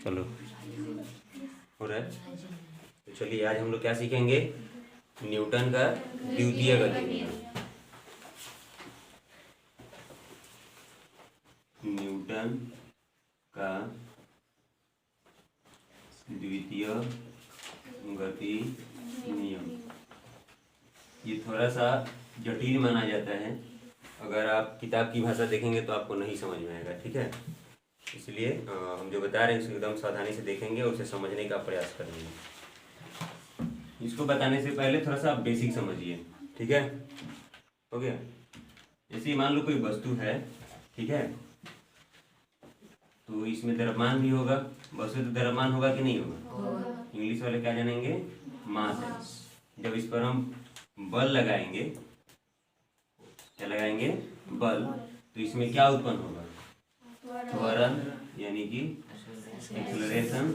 चलो हो रहा है। तो चलिए आज हम लोग क्या सीखेंगे, न्यूटन का द्वितीय गति नियम। न्यूटन का द्वितीय गति नियम ये थोड़ा सा जटिल माना जाता है। अगर आप किताब की भाषा देखेंगे तो आपको नहीं समझ में आएगा, ठीक है। इसलिए हम जो बता रहे हैं उसको एकदम सावधानी से देखेंगे और उसे समझने का प्रयास करेंगे। इसको बताने से पहले थोड़ा सा आप बेसिक समझिए, ठीक है। हो गया। जैसे मान लो कोई वस्तु है, ठीक है, तो इसमें द्रव्यमान भी होगा। वस्तु तो द्रव्यमान होगा कि नहीं होगा? इंग्लिश वाले क्या जानेंगे? मास है। जब इस पर हम बल लगाएंगे, क्या लगाएंगे? बल, तो इसमें क्या उत्पन्न होगा? त्वरण, यानी कि एक्सेलरेशन।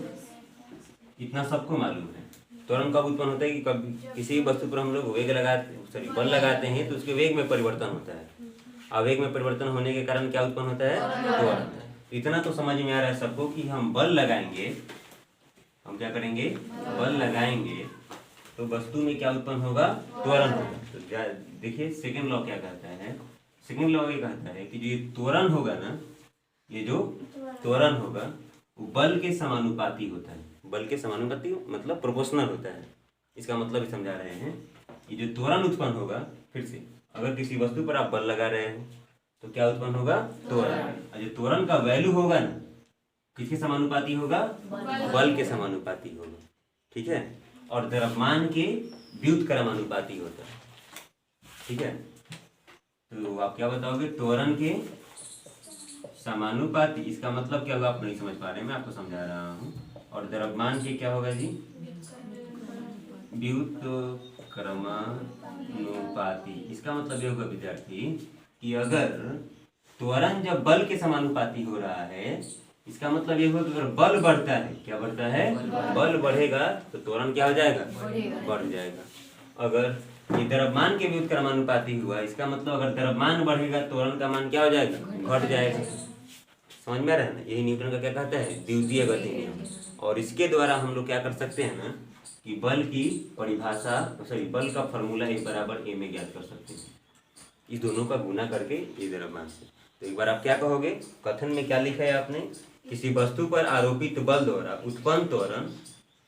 इतना सबको मालूम है। त्वरण कब उत्पन्न होता है कि कभी किसी वस्तु पर हम लोग वेग लगाते बल लगाते हैं तो उसके वेग में परिवर्तन होता है। आवेग में परिवर्तन होने के कारण क्या उत्पन्न होता है? त्वरण। इतना तो समझ में आ रहा है सबको कि हम बल लगाएंगे, हम क्या करेंगे? बल लगाएंगे तो वस्तु में क्या उत्पन्न होगा? त्वरण होगा। तो देखिए सेकंड लॉ क्या कहता है। सेकंड लॉ ये कहता है कि जो ये त्वरण होगा ना, ये जो त्वरण होगा वो बल के समानुपाती होता है। बल के समानुपाती मतलब प्रोपोर्शनल होता है। इसका मतलब समझा रहे हैं, ये जो त्वरण उत्पन्न होगा, फिर से अगर किसी वस्तु पर आप बल लगा रहे हो तो क्या उत्पन्न होगा? त्वरण। और जो त्वरण का वैल्यू होगा ना, किसके समानुपाती होगा? बल के समानुपाती होगा, ठीक है। और द्रव्यमान के व्युत्क्रमानुपाती होता है, ठीक है। तो आप क्या बताओगे? त्वरण के समानुपाती। इसका मतलब क्या होगा आप नहीं समझ पा रहे हैं, मैं आपको समझा रहा हूँ। और द्रव्यमान के क्या होगा जी? व्युत्क्रमानुपाती। इसका मतलब ये होगा विद्यार्थी कि अगर त्वरण जब बल के समानुपाती हो रहा है, इसका मतलब ये होगा कि अगर बल बढ़ता है, क्या बढ़ता है? बल बढ़ेगा तो त्वरण क्या हो जाएगा? बढ़ जाएगा। अगर ये द्रव्यमान के व्युत्क्रमानुपाती हुआ, इसका मतलब अगर द्रव्यमान बढ़ेगा त्वरण का मान क्या हो जाएगा? घट जाएगा। समझ में आ रहा है ना? यही न्यूटन का क्या कहता है? द्वितीय गति नियम। और इसके द्वारा हम लोग क्या कर सकते हैं ना कि बल की परिभाषा, सॉरी, बल का फॉर्मूला एक बराबर ए में ज्ञात कर सकते हैं, इस दोनों का गुना करके ये द्रव्यमान से। तो एक बार आप क्या कहोगे? कथन में क्या लिखा है आपने? किसी वस्तु पर आरोपित बल द्वारा उत्पन्न त्वरण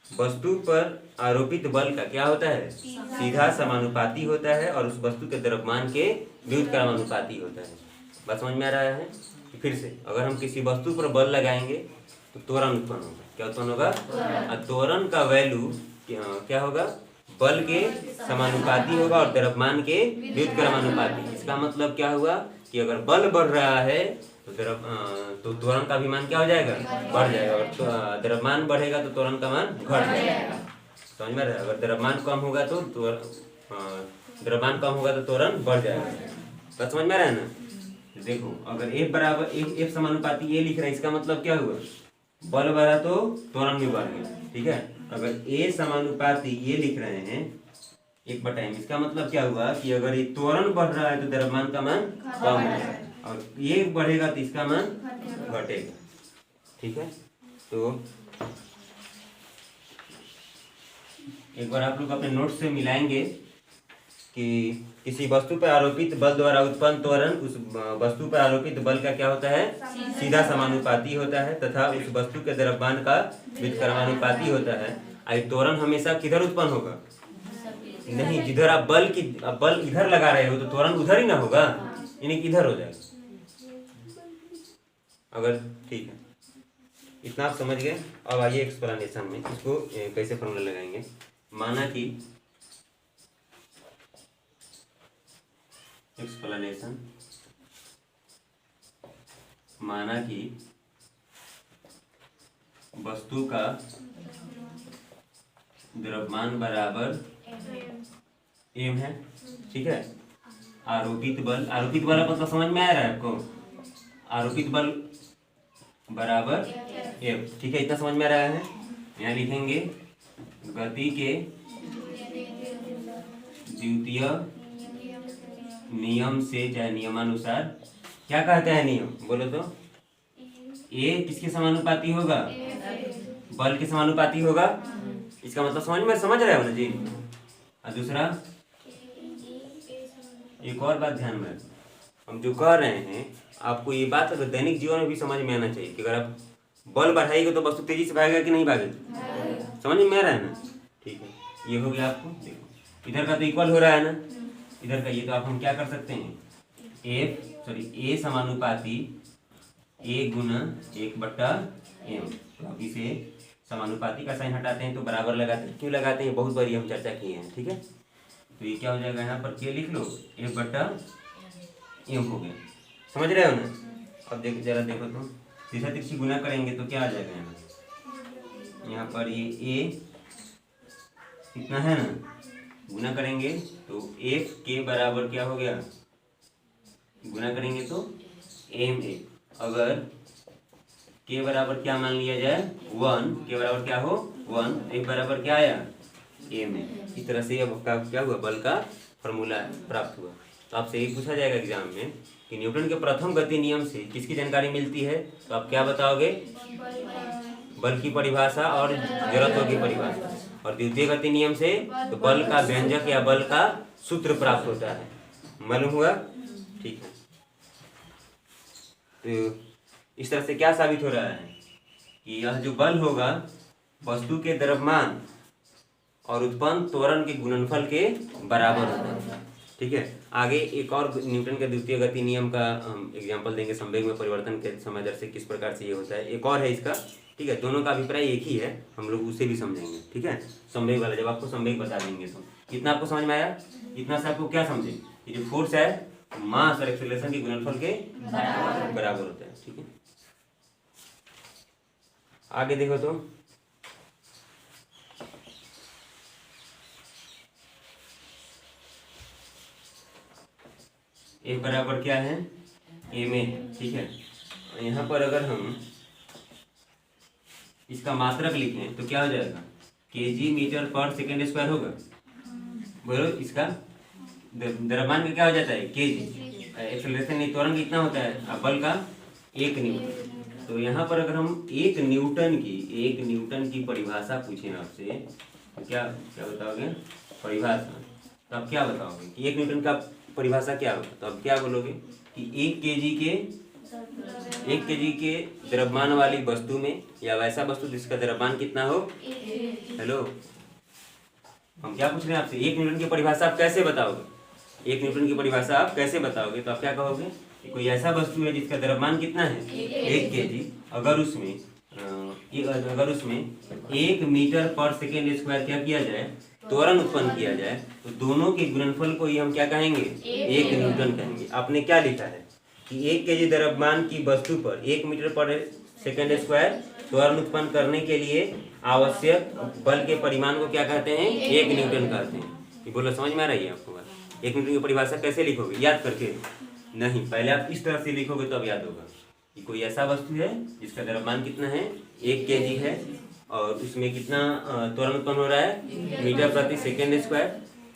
वस्तु पर आरोपित बल का क्या होता है? सीधा समानुपाती होता है और उस वस्तु के द्रव्यमान के व्युत्क्रमानुपाती होता है। बात समझ में आ रहा है? फिर से अगर हम किसी वस्तु पर बल लगाएंगे तो त्वरण उत्पन्न होगा। क्या उत्पन्न होगा? त्वरण का वैल्यू क्या होगा? बल के समानुपाती होगा और द्रव्यमान के व्युत्क्रमानुपाती। इसका मतलब क्या हुआ कि अगर बल बढ़ रहा है तो त्वरण का भी मान क्या हो जाएगा? बढ़ जाएगा। और द्रव्यमान बढ़ेगा तो त्वरण का मान घट जाएगा। समझ में आ रहा है? अगर द्रव्यमान कम होगा तो द्रव्यमान कम होगा तो त्वरण बढ़ जाएगा। बात समझ में आ रहा है ना? देखो अगर F बराबर F समानुपाती ये लिख रहा है, इसका मतलब क्या हुआ? बल बढ़ा तो त्वरण भी बढ़ गया, ठीक है। अगर A समानुपाती ये लिख रहे हैं 1/m, इसका मतलब क्या हुआ कि अगर ये त्वरण बढ़ रहा है तो द्रव्यमान का मान कम होगा और ये बढ़ेगा तो इसका मान घटेगा, ठीक है। तो एक बार आप लोग अपने नोट्स से मिलाएंगे कि किसी वस्तु पर आरोपित बल द्वारा उत्पन्न त्वरण उस वस्तु पर आरोपित बल का क्या होता है? सीधा समानुपाती होता है तथा उस वस्तु के द्रव्यमान का व्युत्क्रमानुपाती होता है। आई त्वरण हमेशा किधर उत्पन्न होगा? नहीं, जिधर आप बल इधर लगा रहे हो तो त्वरण उधर ही ना होगा, यानी कि इधर हो जाएगा। अगर ठीक है, इतना आप समझ गए। अब आइए एक्सप्लेनेशन में, इसको कैसे फॉर्मूला लगाएंगे। माना कि एक्सप्लेनेशन, माना कि वस्तु का द्रव्यमान बराबर m है, ठीक है। आरोपित बल मतलब समझ में आ रहा है आपको? आरोपित बल बराबर f, ठीक है। इतना समझ में आ रहा है? यहाँ लिखेंगे गति के द्वितीय नियम से, चाहे नियमानुसार, क्या कहता है नियम? बोलो तो। ए किसके समानुपाती होगा? बल के समानुपाती होगा। इसका मतलब समझ रहे हो ना जी। और दूसरा एक और बात ध्यान में, हम जो कह रहे हैं आपको ये बात अगर दैनिक जीवन में भी समझ में आना चाहिए कि अगर आप बल बढ़ाएंगे तो वस्तु तेजी से भागेगा कि नहीं भागेगा। समझ में आ रहा है ना। ठीक है, ये हो गया आपको। देखो इधर का तो इक्वल हो रहा है ना, इधर का ये तो आप हम क्या कर सकते हैं, ए समानुपाती ए गुना 1/m। तो आप इसे समानुपाती का साइन हटाते हैं तो बराबर लगाते हैं। क्यों लगाते हैं बहुत बार हम चर्चा किए हैं। ठीक है, तो ये क्या हो जाएगा, यहाँ पर के लिख लो 1/m हो गया। समझ रहे हो ना। अब देखो जरा देखो तो सीधा तिरछी गुना करेंगे तो क्या आ जाएगा, यहाँ पर ये ए इतना है ना, गुना करेंगे तो 1 के बराबर क्या हो गया, गुना करेंगे तो ma। अगर के बराबर क्या मान लिया जाए 1, के बराबर क्या हो 1, एक बराबर क्या आया ma। इस तरह से अब क्या हुआ, बल का फॉर्मूला प्राप्त हुआ। तो आपसे यही पूछा जाएगा एग्जाम में कि न्यूटन के प्रथम गति नियम से किसकी जानकारी मिलती है, तो आप क्या बताओगे, बल की परिभाषा और जड़त्व की परिभाषा। और द्वितीय गति नियम से तो बल का व्यंजक या बल का सूत्र प्राप्त होता है। मालूम हुआ। ठीक है, तो इस तरह से क्या साबित हो रहा है कि यह जो बल होगा वस्तु के द्रव्यमान और उत्पन्न त्वरण के गुणनफल के बराबर होता है। ठीक है, आगे एक और न्यूटन के द्वितीय गति नियम का हम एग्जांपल देंगे, संवेग में परिवर्तन के समय दर से किस प्रकार से ये होता है। एक और है इसका। ठीक है, दोनों का अभिप्राय एक ही है, हम लोग उसे भी समझेंगे। ठीक है, संवेग वाला जब आपको संवेग बता देंगे तो इतना आपको समझ में आया। इतना से आपको क्या समझे, ये जो फोर्स है मास और एक्सेलरेशन के गुणनफल के बराबर होता है। ठीक है, आगे देखो तो एक बराबर क्या है ma। ठीक है, यहाँ पर अगर हम इसका मात्रक लिखें तो क्या हो जाएगा, kg मीटर पर सेकेंड स्क्वायर होगा। बोलो इसका द्रव्यमान का क्या हो जाता है kg, एक्सेलरेशन त्वरण कितना होता है, बल का 1 न्यूटन। तो यहाँ पर अगर हम 1 न्यूटन की परिभाषा पूछें आपसे तो क्या क्या बताओगे परिभाषा, तो आप क्या बताओगे कि 1 न्यूटन का परिभाषा क्या होगा। तो अब क्या बोलोगे कि 1 केजी के द्रव्यमान वाली वस्तु में या वैसा वस्तु जिसका द्रव्यमान कितना हो। हेलो, हम क्या पूछ रहे हैं आपसे, 1 न्यूटन की परिभाषा आप कैसे बताओगे, 1 न्यूटन की परिभाषा आप कैसे बताओगे। तो आप क्या कहोगे कि कोई ऐसा वस्तु है जिसका द्रव्यमान कितना है 1 केजी, अगर उसमें 1 मीटर पर सेकेंड स्क्वायर क्या किया जाए, त्वरण उत्पन्न किया जाए, तो दोनों के गुणनफल को ही हम क्या कहेंगे 1 न्यूटन कहेंगे। आपने क्या लिखा है कि 1 केजी द्रव्यमान की वस्तु पर 1 मीटर पर सेकेंड स्क्वायर त्वरण उत्पन्न करने के लिए आवश्यक बल के परिमाण को क्या कहते हैं 1 न्यूटन कहते हैं। ये बोलो समझ में आ रही है आपको बात। 1 न्यूटन की परिभाषा कैसे लिखोगे, याद करके नहीं, पहले आप इस तरह से लिखोगे तो अब याद होगा कि कोई ऐसा वस्तु है जिसका द्रव्यमान कितना है 1 केजी है और उसमें कितना त्वरण उत्पन्न हो रहा है मीटर प्रति सेकेंड स्क्वायर,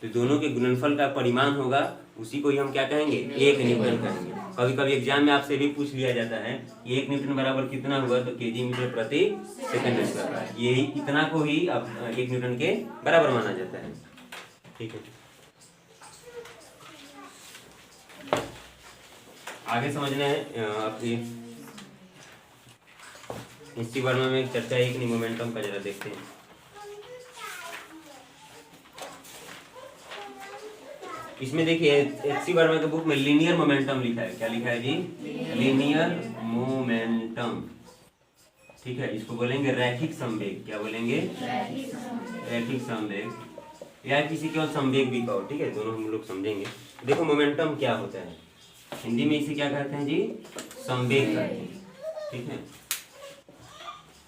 तो दोनों के गुणनफल का परिमाण होगा, उसी को ही हम क्या कहेंगे 1 न्यूटन कहेंगे। कभी कभी एग्जाम में आपसे भी पूछ लिया जाता है कि 1 न्यूटन बराबर कितना हुआ, तो केजी मीटर प्रति सेकेंड स्क्वायर, यही इतना को ही अब 1 न्यूटन के बराबर माना जाता है। ठीक है, आगे समझना है आपकी एच.सी. वर्मा में एक चर्चा है कि मोमेंटम का, जरा देखते हैं। इसमें देखिए एच.सी. वर्मा के बुक में लीनियर मोमेंटम लिखा है। क्या लिखा है जी, लीनियर मोमेंटम। ठीक है, इसको बोलेंगे रैखिक संवेग। क्या बोलेंगे, रैखिक संवेग या किसी को संवेग भी कहो। ठीक है, दोनों हम लोग समझेंगे। देखो मोमेंटम क्या होता है, हिंदी में इसे क्या कहते हैं जी, संवेग कहते हैं। ठीक है,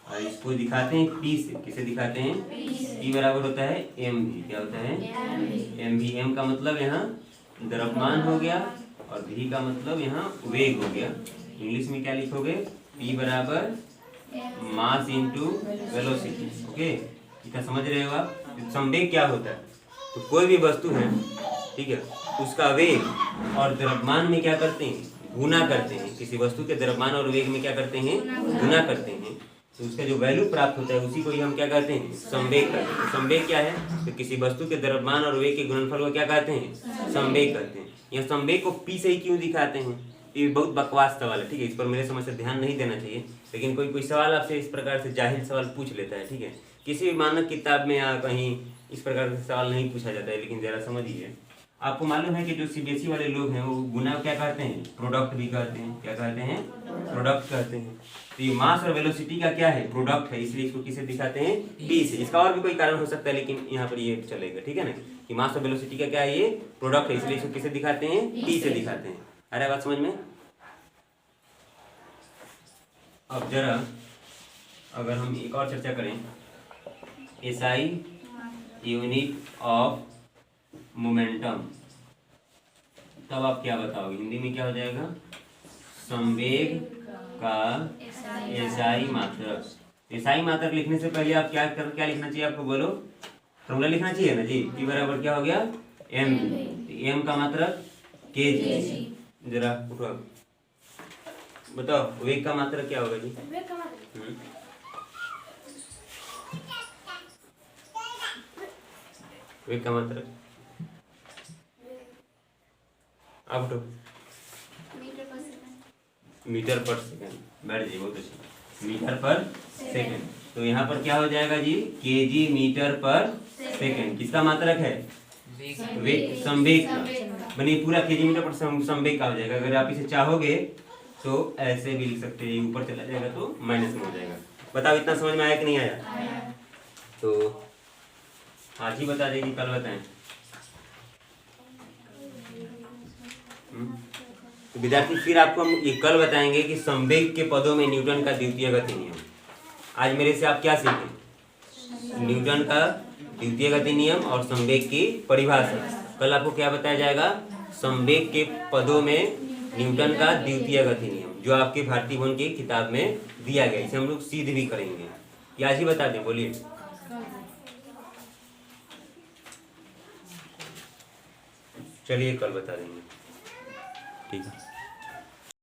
और इसको दिखाते हैं P से, किसे दिखाते हैं, P बराबर होता है mv। क्या होता है mv। m का मतलब यहाँ द्रव्यमान हो गया और v का मतलब यहाँ वेग हो गया। इंग्लिश में क्या लिखोगे, P बराबर मास इंटू वेलोसिटी। ओके, इतना समझ रहे हो आप। संवेग क्या होता है, तो कोई भी वस्तु है, ठीक है, उसका वेग और द्रव्यमान में क्या करते हैं, गुना करते हैं। किसी वस्तु के द्रव्यमान और वेग में क्या करते हैं, गुना करते हैं। तो उसका जो वैल्यू प्राप्त होता है उसी को ही हम क्या कहते हैं, संवेग कहते हैं। तो संवेग क्या है, तो किसी वस्तु के द्रव्यमान और वेग के गुणनफल को क्या कहते हैं, संवेग कहते हैं। यह संवेग को पी से ही क्यों दिखाते हैं, ये बहुत बकवास सवाल है, ठीक है, इस पर मेरे समझ से ध्यान नहीं देना चाहिए। लेकिन कोई कोई सवाल आपसे इस प्रकार से जाहिल सवाल पूछ लेता है, ठीक है, किसी भी मानक किताब में या कहीं इस प्रकार से सवाल नहीं पूछा जाता है। लेकिन जरा समझिए, आपको मालूम है कि जो सीबीएसई वाले लोग हैं वो गुना क्या कहते हैं, प्रोडक्ट भी कहते हैं, क्या कहते हैं, प्रोडक्ट कहते हैं। तो ये मास और वेलोसिटी का क्या है, प्रोडक्ट है, इसलिए इसको किसे दिखाते हैं, पी से। इसका और भी कोई कारण हो सकता है लेकिन यहाँ पर ये चलेगा, ठीक है ना, कि मास और वेलोसिटी का क्या है, ये प्रोडक्ट है, इसलिए इसको किसे दिखाते हैं, पी से दिखाते हैं। अरे बात समझ में। अब जरा अगर हम एक और चर्चा करें, एसआई यूनिट ऑफ मोमेंटम, तब आप क्या बताओगे, हिंदी में क्या हो जाएगा, संवेग का एसआई मात्रक। एसआई मात्रक लिखने से पहले आप क्या लिखना चाहिए, आपको बोलो, फॉर्मूला लिखना चाहिए ना जी, P बराबर क्या हो गया, m, m का मात्रक kg। जरा उठो, बताओ वेग का मात्रक क्या होगा जी, वेग का मात्रक आप उठो, मीटर पर सेकंड, बैठ जाइए, बहुत अच्छी, मीटर पर सेकंड। तो यहाँ पर क्या हो जाएगा जी, केजी मीटर पर सेकंड, किसका मात्रक है, वेग, संवेग का, बनी पूरा केजी मीटर पर संवेग का हो जाएगा। अगर आप इसे चाहोगे तो ऐसे भी लिख सकते हैं, ऊपर चला जाएगा तो माइनस में हो जाएगा। बताओ इतना समझ में आया कि नहीं आया, तो आज ही बता देगी, कल बताएं। तो विद्यार्थी फिर आपको हम ये कल बताएंगे कि संवेग के पदों में न्यूटन का द्वितीय गति नियम। आज मेरे से आप क्या सीखे, न्यूटन का द्वितीय गति नियम और संवेग की परिभाषा। कल आपको क्या बताया जाएगा, संवेग के पदों में न्यूटन का द्वितीय गति नियम, जो आपके भारतीय भवन की किताब में दिया गया। इसे हम लोग सिद्ध भी करेंगे, या आज ही बता दें, बोलिए। चलिए कल बता देंगे, ठीक है।